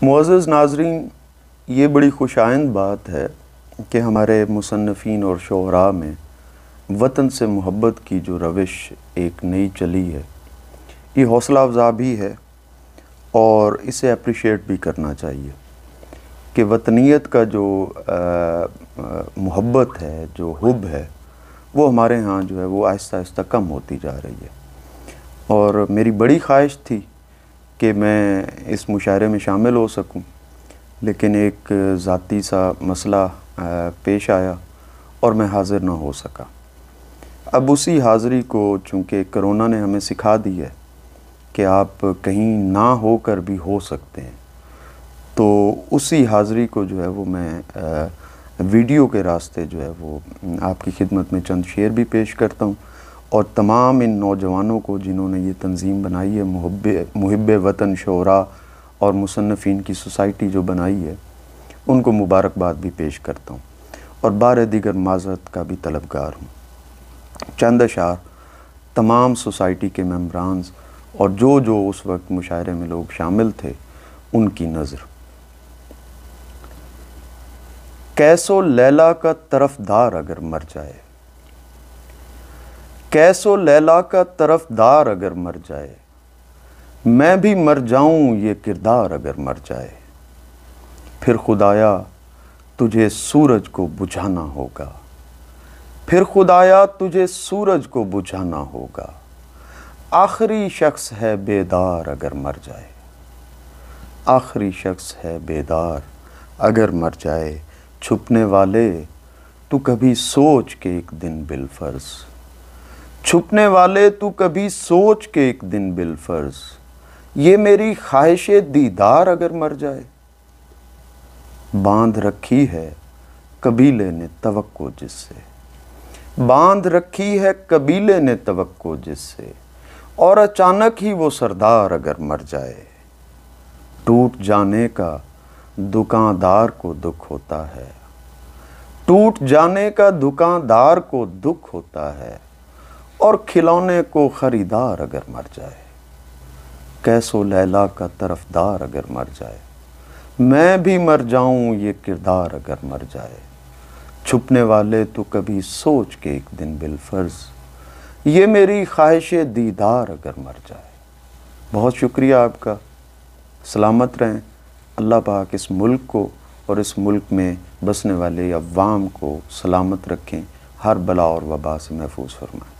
معزز ناظرین، یہ بڑی خوشائند بات ہے کہ ہمارے مصنفین اور شعراء میں وطن سے محبت کی جو روش ایک نئی چلی ہے، یہ حوصلہ افزا بھی ہے اور اسے اپریشیٹ بھی کرنا چاہیے کہ وطنیت کا جو محبت ہے، جو حب ہے، وہ ہمارے ہاں جو ہے وہ آہستہ آہستہ کم ہوتی جا رہی ہے۔ اور میری بڑی خواہش تھی کہ میں اس مشاعرے میں شامل ہو سکوں، لیکن ایک ذاتی سا مسئلہ پیش آیا اور میں حاضر نہ ہو سکا۔ اب اسی حاضری کو چونکہ کرونا نے ہمیں سکھا دی ہے کہ آپ کہیں نہ ہو کر بھی ہو سکتے ہیں، تو اسی حاضری کو جو ہے وہ میں ویڈیو کے راستے جو ہے وہ آپ کی خدمت میں چند شعر بھی پیش کرتا ہوں، اور تمام ان نوجوانوں کو جنہوں نے یہ تنظیم بنائی ہے، محب وطن شعراء اور مصنفین کی سوسائٹی جو بنائی ہے، ان کو مبارکباد بھی پیش کرتا ہوں اور بار دیگر معذرت کا بھی طلبگار ہوں۔ چند اشعار تمام سوسائٹی کے ممبرانز اور جو اس وقت مشاعرے میں لوگ شامل تھے ان کی نظر۔ کیسو لیلا کا طرفدار اگر مر جائے، کیسو لیلا کا طرفدار اگر مر جائے، میں بھی مر جاؤں یہ کردار اگر مر جائے، پھر خدایا تجھے سورج کو بجھانا ہوگا، پھر خدایا تجھے سورج کو بجھانا ہوگا، آخری شخص ہے بیدار اگر مر جائے، آخری شخص ہے بیدار اگر مر جائے، چھپنے والے تو کبھی سوچ کے ایک دن بالفرض، چھپنے والے تو کبھی سوچ کے ایک دن بالفرض، یہ میری خواہش دیدار اگر مر جائے، باندھ رکھی ہے قبیلے نے توقع جس سے، باندھ رکھی ہے قبیلے نے توقع جس سے، اور اچانک ہی وہ سردار اگر مر جائے، ٹوٹ جانے کا دکاندار کو دکھ ہوتا ہے، ٹوٹ جانے کا دکاندار کو دکھ ہوتا ہے، اور کھلونے کو خریدار اگر مر جائے، کیسو لیلا کا طرفدار اگر مر جائے، میں بھی مر جاؤں یہ کردار اگر مر جائے، چھپنے والے تو کبھی سوچ کے ایک دن بالفرض، یہ میری خواہش دیدار اگر مر جائے۔ بہت شکریہ آپ کا، سلامت رہیں۔ اللہ پاک اس ملک کو اور اس ملک میں بسنے والے عوام کو سلامت رکھیں، ہر بلا اور وبا سے محفوظ فرمائیں۔